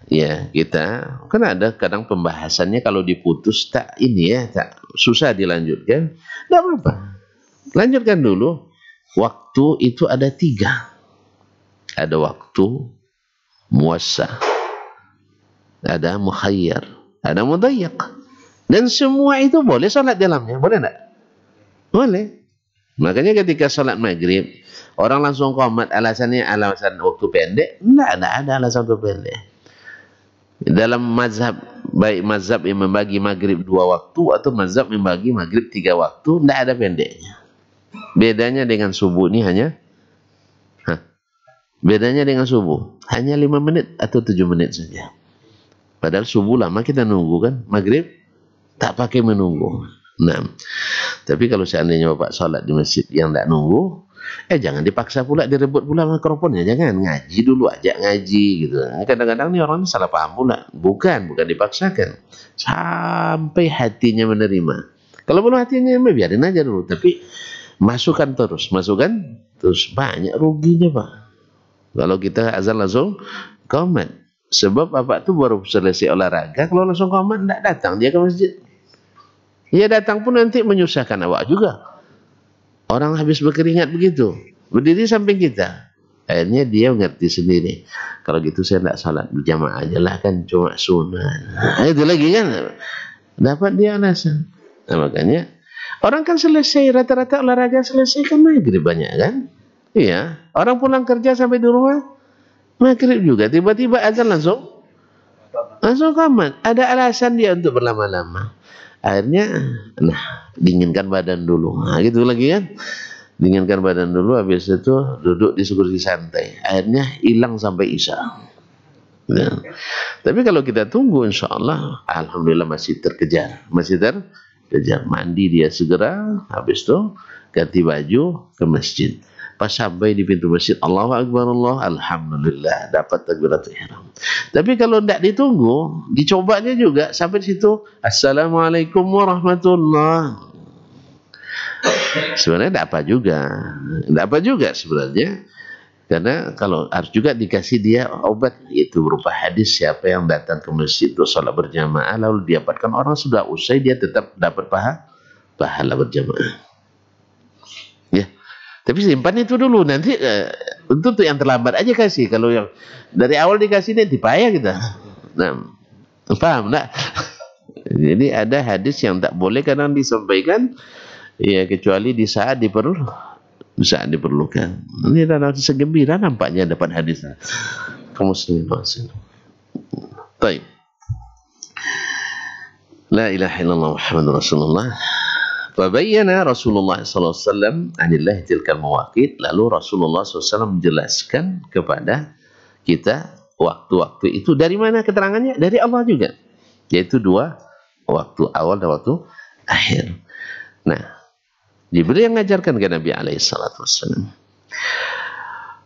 Speaker 1: ya kita kan ada kadang pembahasannya kalau diputus tak ini ya, tak susah dilanjutkan. Tidak apa-apa. Lanjutkan dulu. Waktu itu ada 3. Ada waktu muwassa, ada mukhayyar, ada mudayyak. Dan semua itu boleh salat dalamnya, boleh enggak? Boleh. Makanya ketika salat maghrib, orang langsung qomat alasannya alasan waktu pendek. Enggak ada alasan waktu pendek. Dalam mazhab, baik mazhab yang membagi maghrib 2 waktu atau mazhab membagi maghrib 3 waktu, enggak ada pendeknya. Bedanya dengan subuh ini bedanya dengan subuh hanya 5 menit atau 7 menit saja. Padahal subuh lama kita nunggu kan, maghrib tak pakai menunggu. Nah, tapi kalau seandainya Bapak sholat di masjid yang tak nunggu, jangan dipaksa pula, direbut pula mikrofonnya, jangan, ngaji dulu, ajak ngaji gitu. Kadang-kadang nih orang salah paham pula, bukan dipaksakan sampai hatinya menerima. Kalau belum hatinya biarin aja dulu, tapi masukkan terus banyak ruginya Pak. Kalau kita azan langsung qomat, sebab Bapak tuh baru selesai olahraga, kalau langsung qomat tidak datang dia ke masjid. Dia datang pun nanti menyusahkan awak juga. Orang habis berkeringat begitu, berdiri samping kita. Akhirnya dia ngerti sendiri. Kalau gitu saya tidak salat berjamaah aja lah, kan cuma sunat. Itu lagi kan, dapat dia alasan. Nah, makanya orang kan selesai rata-rata olahraga selesai kan maghrib banyak kan. Iya, orang pulang kerja sampai di rumah maghrib juga, tiba-tiba azan langsung qomat. Ada alasan dia untuk berlama-lama. Akhirnya, dinginkan badan dulu. Nah, gitu lagi kan. Dinginkan badan dulu, habis itu duduk di kursi santai. Akhirnya hilang sampai isya. Nah, tapi kalau kita tunggu, insya Allah, alhamdulillah masih terkejar. Mandi dia segera, habis itu ganti baju ke masjid. Pas sampai di pintu masjid, Allahu Akbar, alhamdulillah, dapat takbiratul ihram. Tapi kalau tidak ditunggu, dicobanya juga sampai di situ, Assalamualaikum warahmatullah. Sebenarnya tidak apa juga sebenarnya. Karena kalau harus juga dikasih dia obat, itu berupa hadis, siapa yang datang ke masjid untuk sholat berjamaah lalu didapatkan orang sudah usai, dia tetap dapat pahala berjamaah. Ya, tapi simpan itu dulu, nanti untuk yang terlambat aja kasih. Kalau yang dari awal dikasih nanti payah kita. Nah, paham tak? Jadi ada hadis yang tak boleh kadang disampaikan, ya kecuali di saat diperlukan. Ini adalah segembira nampaknya dapat hadisnya. Kaum muslimin wasallam. Baik. La ilaha illallah Muhammadur Rasulullah. Fabayyana Rasulullah sallallahu alaihi wasallam anillahi tilkal mawaqit. Lalu Rasulullah SAW menjelaskan kepada kita waktu-waktu itu dari mana keterangannya? Dari Allah juga. Yaitu 2 waktu awal dan waktu akhir. Nah, Jibril yang mengajarkan ke Nabi alaihi salatu wassalam.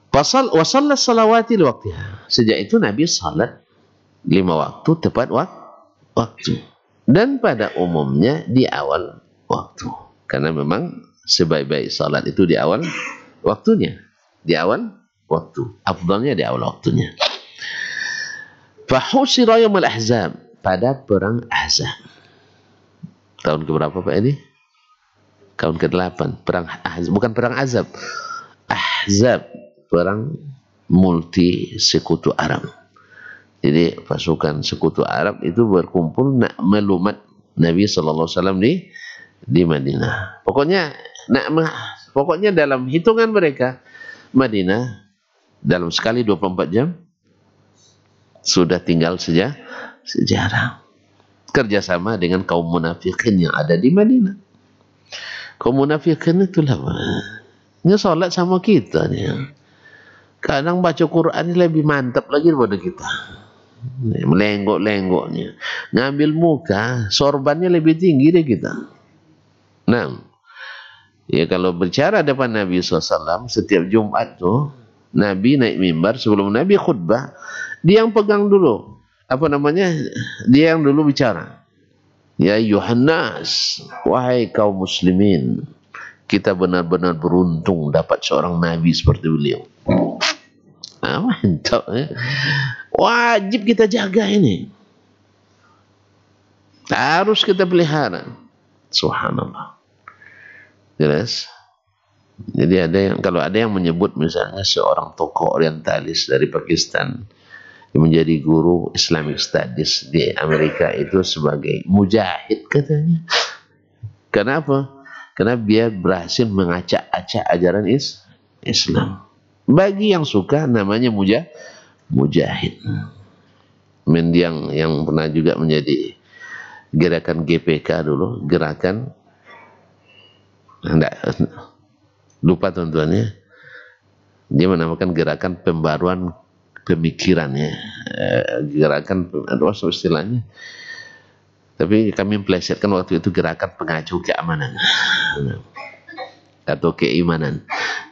Speaker 1: Wa shalla salawati li waqtiha. Sejak itu Nabi salat 5 waktu tepat waktu. Dan pada umumnya di awal waktu. Karena memang sebaik-baik salat itu di awal waktunya. Di awal waktu. Afdalnya di awal waktunya. Fa husira yaumul ahzab. pada perang Ahzab. Tahun keberapa Pak ini? Tahun ke-8. Perang Ahzab, bukan perang Ahzab. Ahzab, perang multi sekutu Arab. Jadi pasukan sekutu Arab itu berkumpul nak melumat Nabi sallallahu alaihi wasallam di Madinah. Pokoknya dalam hitungan mereka Madinah dalam sekali 24 jam sudah tinggal sejarah. Kerjasama dengan kaum munafikin yang ada di Madinah. Kaum munafikin itulah dia sholat sama kita nih. Kadang baca Quran lebih mantap lagi daripada kita. Melenggok-lenggoknya, ngambil muka, sorbannya lebih tinggi dari kita. Nah, ya kalau bicara depan Nabi SAW setiap Jumat tuh Nabi naik mimbar, sebelum Nabi khutbah dia yang pegang dulu, dia yang dulu bicara. Ya Yohanes, wahai kaum muslimin, kita benar-benar beruntung dapat seorang Nabi seperti beliau. Mantap ya. Wajib kita jaga ini, harus kita pelihara. Subhanallah. Jelas. Jadi kalau ada yang menyebut misalnya seorang tokoh orientalis dari Pakistan yang menjadi guru Islamic Studies di Amerika itu sebagai mujahid katanya. Kenapa? Karena dia berhasil mengacak-acak ajaran Islam. Bagi yang suka namanya mujahid. Yang pernah juga menjadi gerakan GPK dulu, gerakan lupa tuan-tuannya, dia menamakan gerakan pembaruan pemikirannya, gerakan apa istilahnya, tapi kami memplesetkan waktu itu gerakan pengacau keamanan atau keimanan,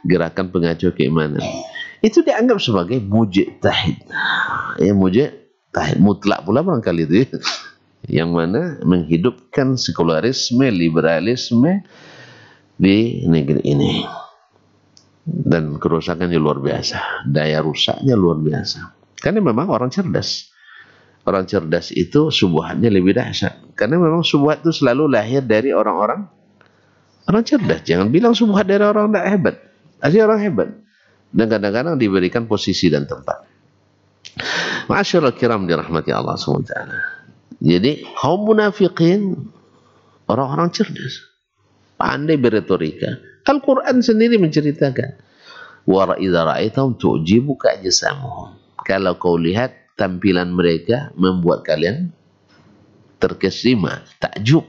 Speaker 1: gerakan pengacau keimanan. Itu dianggap sebagai mujtahid, ya mujtahid mutlak pula barangkali itu, yang mana menghidupkan sekularisme, liberalisme di negeri ini. Dan kerusakannya luar biasa, daya rusaknya luar biasa. Karena memang orang cerdas. Orang cerdas itu subuhatnya lebih dahsyat. Karena memang subuhat itu selalu lahir dari orang cerdas. Jangan bilang subuhat dari orang tidak hebat. Asli orang hebat. Dan kadang-kadang diberikan posisi dan tempat. Ma'asyiral kiram dirahmati Allah SWT. Jadi kaum munafikin orang-orang cerdas, pandai berretorika. Al-Quran sendiri menceritakan, wa idza ra'aitahum tu'jibuka ajsamuhum. Kalau kau lihat tampilan mereka membuat kalian terkesima, takjub.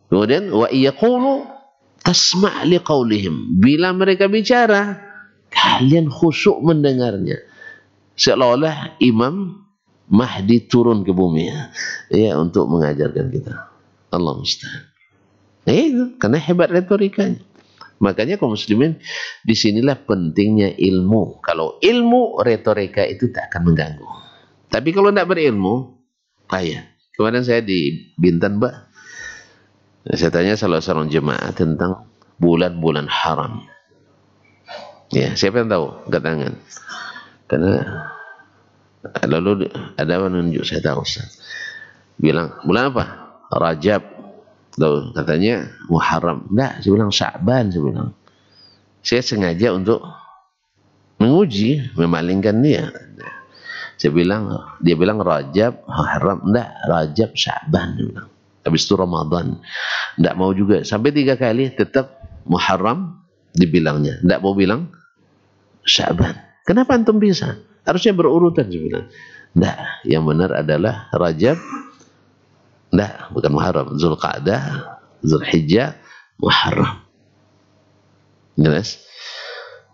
Speaker 1: Kemudian wa yaqulu tasma' liqaulihim. Bila mereka bicara, kalian khusyuk mendengarnya. Seolah-olah Imam Mahdi turun ke bumi ya untuk mengajarkan kita. Allah musta'an. Itu karena hebat retorikanya. Makanya kaum muslimin, disinilah pentingnya ilmu. Kalau ilmu, retorika itu tak akan mengganggu. Tapi kalau tidak berilmu, payah. Kemarin saya di Bintan, Mbak, saya tanya salah seorang jemaah tentang bulan-bulan haram. Ya, siapa yang tahu? Angkat tangan. Karena lalu ada menunjuk, saya tahu Ustaz. Bilang, bulan apa? Rajab. Lalu katanya Muharram. Enggak, saya bilang Sya'ban, saya bilang. Saya sengaja untuk menguji, memalingkan dia. Dia bilang Rajab, Muharram. Enggak, Rajab, Sya'ban, dia bilang. Habis itu Ramadan. Enggak mau juga. Sampai 3 kali tetap Muharram dibilangnya. Enggak mau bilang Sya'ban. Kenapa antum bisa? Harusnya berurutan, saya bilang. Enggak, yang benar adalah Rajab. Enggak, bukan Muharram. Zulqa'dah, Zulhijjah, Muharram. Jelas?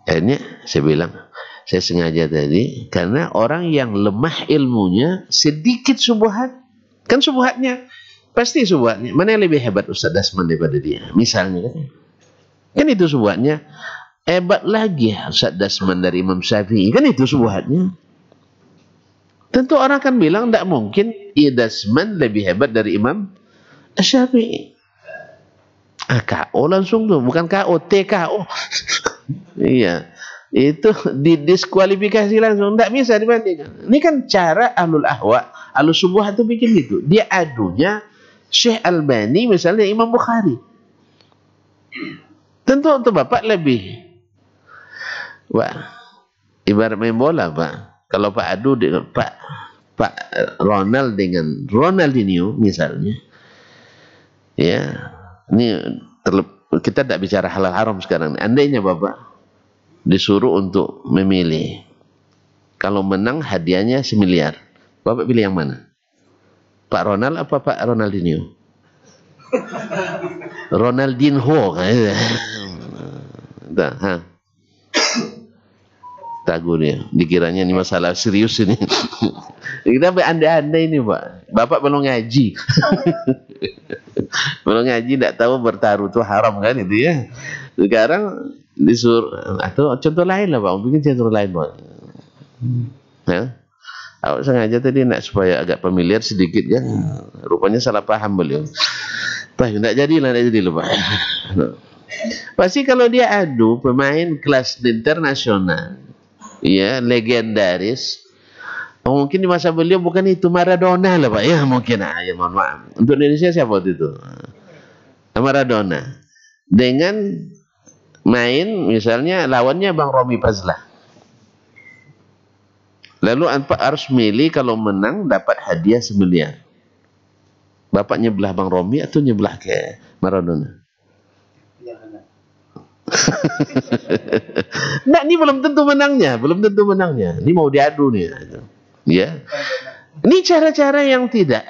Speaker 1: Akhirnya saya bilang, saya sengaja tadi, karena orang yang lemah ilmunya, sedikit subuhat. Kan subuhatnya, pasti subuhatnya. Mana yang lebih hebat Ustaz Dasman daripada dia? Misalnya, kan itu subuhatnya. Hebat lagi Ustaz Dasman dari Imam Syafi'i. Kan itu subuhatnya. Tentu orang akan bilang tidak mungkin Dasman lebih hebat dari Imam Syafi'i. KO langsung tuh, bukan KO, TKO. Iya, itu didiskualifikasi langsung, tidak bisa dibandingkan. Ini kan cara ahlul ahwa Al-Subuhat itu bikin gitu. Dia adunya Syekh Albani misalnya Imam Bukhari. Tentu untuk Bapak lebih. Wah, ibarat main bola, Pak. Kalau Pak adu dengan Pak Ronald dengan Ronaldinho misalnya. Ya, ini kita tidak bicara halal haram sekarang. Andainya Bapak disuruh untuk memilih, kalau menang hadiahnya 1 miliar, Bapak pilih yang mana? Pak Ronald apa Pak Ronaldinho? Ronaldinho kayaknya. Tahu dia, dikiranya ini masalah serius ini. Kita berandai-andai ini, Pak. Bapak belum ngaji. Belum ngaji, tidak tahu bertaruh itu haram kan itu ya. Sekarang disuruh, atau contoh lain lah Pak, bikin contoh lain Pak. Ya, aku sengaja tadi nak supaya agak familiar sedikit kan. Rupanya salah paham beliau. Pak, tidak jadilah, tidak jadi Pak. Pasti kalau dia adu pemain kelas internasional, ya legendaris, mungkin di masa beliau bukan itu Maradona lah Pak ya, mungkin ya, mohon maaf. Untuk Indonesia siapa waktu itu? Maradona. Dengan main misalnya lawannya Bang Romi Fazlah. Lalu Bapak harus milih kalau menang dapat hadiah 1 miliar. Bapak nyebelah Bang Romi atau nyebelah ke Maradona? Nah, ini belum tentu menangnya, belum tentu menangnya. Ini mau diadu nih, ya. Ini cara-cara yang tidak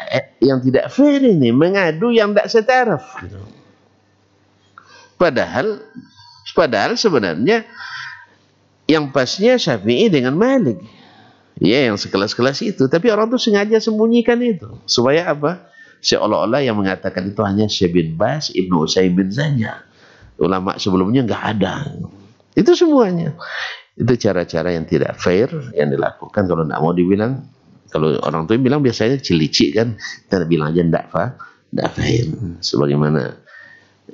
Speaker 1: fair ini, mengadu yang tidak setaraf. Padahal sebenarnya yang pasnya Syafi'i dengan Malik, ya yang sekelas-kelas itu. Tapi orang tuh sengaja sembunyikan itu supaya apa? Seolah-olah yang mengatakan itu hanya Syekh bin Baz, Ibnu Utsaimin saja. Ulama sebelumnya nggak ada. Itu semuanya. Itu cara-cara yang tidak fair yang dilakukan. Kalau nggak mau dibilang, kalau orang tua bilang biasanya cilicik kan, kita bilang aja nggak fair. Sebagaimana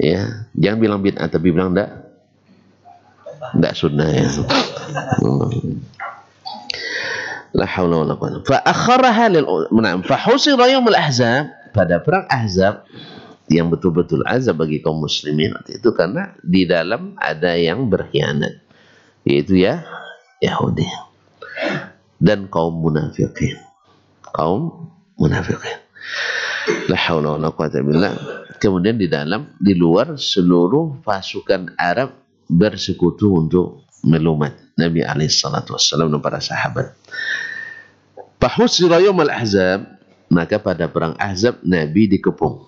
Speaker 1: ya, jangan bilang bid'ah tapi bilang nggak sunnah ya. La haula wala quwwata. Fa akharaha lil fa husira yaumul ahzab, pada perang Ahzab yang betul-betul azab bagi kaum muslimin waktu itu karena di dalam ada yang berkhianat, yaitu ya Yahudi dan kaum munafikin. La haula wala quwwata billah. Kemudian di luar seluruh pasukan Arab bersekutu untuk melumat Nabi alaihi salatu wassalam dan para sahabat. Fahusira yaumul ahzab, maka pada perang Ahzab Nabi dikepung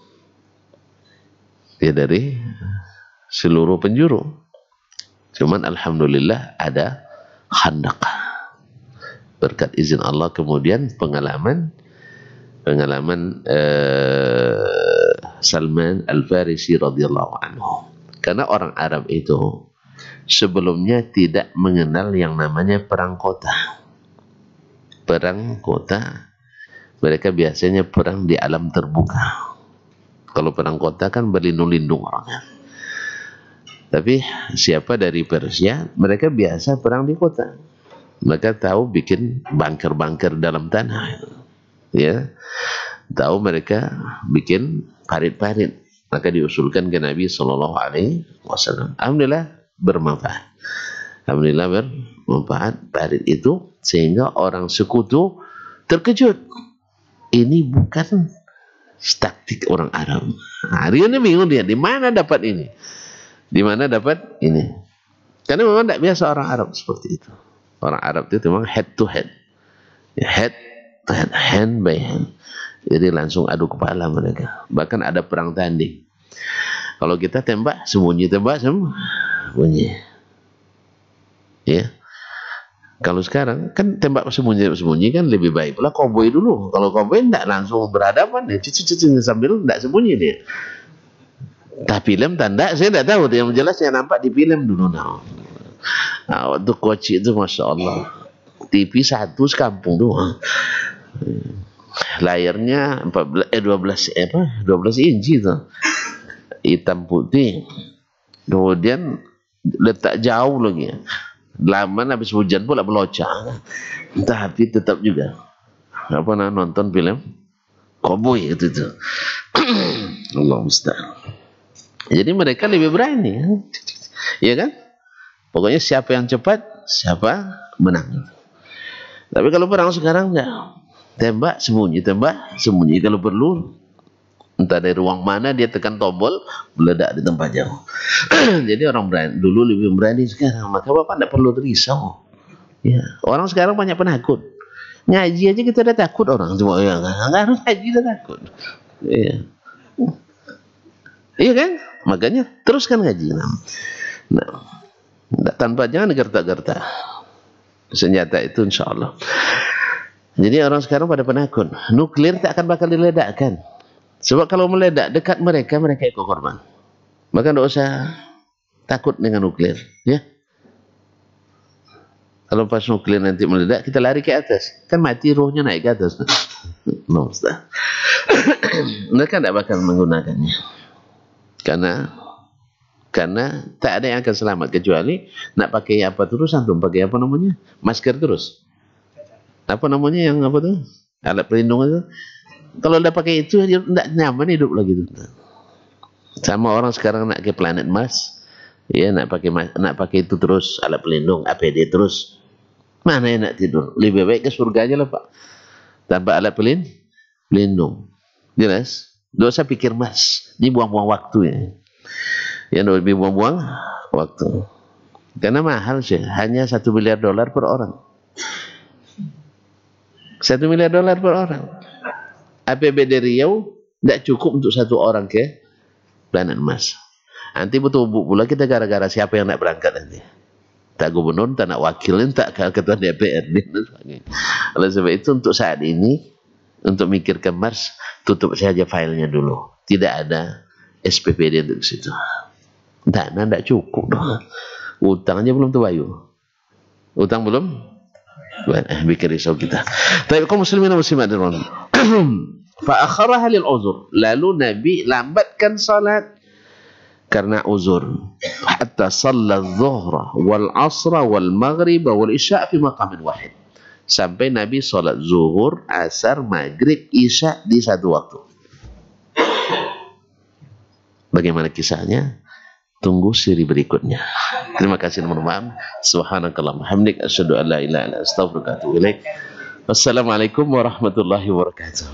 Speaker 1: ya dari seluruh penjuru. Cuman alhamdulillah ada Khandaq berkat izin Allah. Kemudian pengalaman Salman Al-Farisi radhiyallahu anhu, karena orang Arab itu sebelumnya tidak mengenal yang namanya perang kota. Mereka biasanya perang di alam terbuka. Kalau perang kota kan berlindung-lindung orangnya. Tapi siapa dari Persia, mereka biasa perang di kota. Mereka tahu bikin bunker-bunker dalam tanah. Ya, tahu mereka bikin parit-parit. Maka diusulkan ke Nabi Sallallahu Alaihi Wasallam. Alhamdulillah bermanfaat. Parit itu sehingga orang sekutu terkejut. Ini bukan taktik orang Arab. Hari ini bingung dia, di mana dapat ini? Di mana dapat ini? Karena memang tidak biasa orang Arab seperti itu. Orang Arab itu memang head to head. Head to head, hand by hand. Jadi langsung adu kepala mereka. Bahkan ada perang tanding. Kalau kita tembak, tembak sembunyi. Ya. Kalau sekarang kan tembak sembunyi kan lebih baik pula koboi dulu. Kalau koboi tidak langsung berhadapan, ya sambil tidak sembunyi dia. Nah, film tanda saya tidak tahu, yang jelas saya nampak di film dulu. Nah, waktu Koci itu masya Allah, TV 1 sekampung tuh, layarnya 12 inci tuh, hitam putih. Kemudian letak jauh lagi. Lama habis hujan pula melocak, tapi tetap juga apa nonton film koboi itu. Allah musta'an. Jadi mereka lebih berani, ya kan? Pokoknya siapa yang cepat, siapa menang. Tapi kalau perang sekarang enggak, tembak sembunyi kalau perlu entah dari ruang mana dia tekan tombol meledak di tempat jauh. Jadi orang berani, dulu lebih berani sekarang. Maka Bapak tidak perlu risau. Ya, orang sekarang banyak penakut. Ngaji aja kita udah takut orang cuma ya nggak harus ngaji udah takut. Iya. Iya kan? Makanya teruskan ngaji. Nah, tanpa jangan gertak-gertak. Senjata itu insya Allah. Jadi orang sekarang pada penakut. Nuklir tak akan bakal diledakkan. Sebab kalau meledak dekat mereka, mereka ikut korban. Maka tidak usah takut dengan nuklir. Ya. Kalau pas nuklir nanti meledak, kita lari ke atas. Kan mati, rohnya naik ke atas. No, mereka tidak bakal menggunakannya. Karena tak ada yang akan selamat kecuali nak pakai apa terus antum pakai apa namanya masker terus apa namanya yang apa tuh alat pelindung itu kalau udah pakai itu dia tidak nyaman hidup lagi tuh. Sama orang sekarang nak ke planet Mars ya nak pakai itu terus alat pelindung APD terus mana yang nak tidur lebih baik ke surga aja lah Pak tanpa alat pelindung jelas dosa pikir Mars ini buang-buang waktu ya. Yang lebih buang-buang waktu karena mahal sih hanya $1 miliar per orang $1 miliar per orang APBD Riau tidak cukup untuk satu orang ke planet Mars nanti betul pula kita gara-gara siapa yang nak berangkat nanti tak gubernur, tak nak wakilin, tak ketua DPRD dan sebagainya. Oleh sebab itu untuk saat ini untuk mikirkan Mars tutup saja filenya dulu tidak ada SPPD untuk situ. Dana tidak cukup dong. Utangnya belum terbayar. Utang belum? Bikin risau kita. Tapi kaum muslimin dan muslimat dirahmati. Fa akharaha lil uzur. Lalu Nabi lambatkan salat karena uzur. Hatta shalla adh-dhuhra wal 'ashra wal maghrib wal isya' fi maqamin wahid. Sampai Nabi salat zuhur, asar, maghrib, isya di satu waktu. Bagaimana kisahnya? Tunggu siri berikutnya. Terima kasih teman-teman. Subhanakallahumma hamdik asyhadu an la ilaha illa anta astaghfiruka wa atubu ilaik. Wassalamualaikum warahmatullahi wabarakatuh.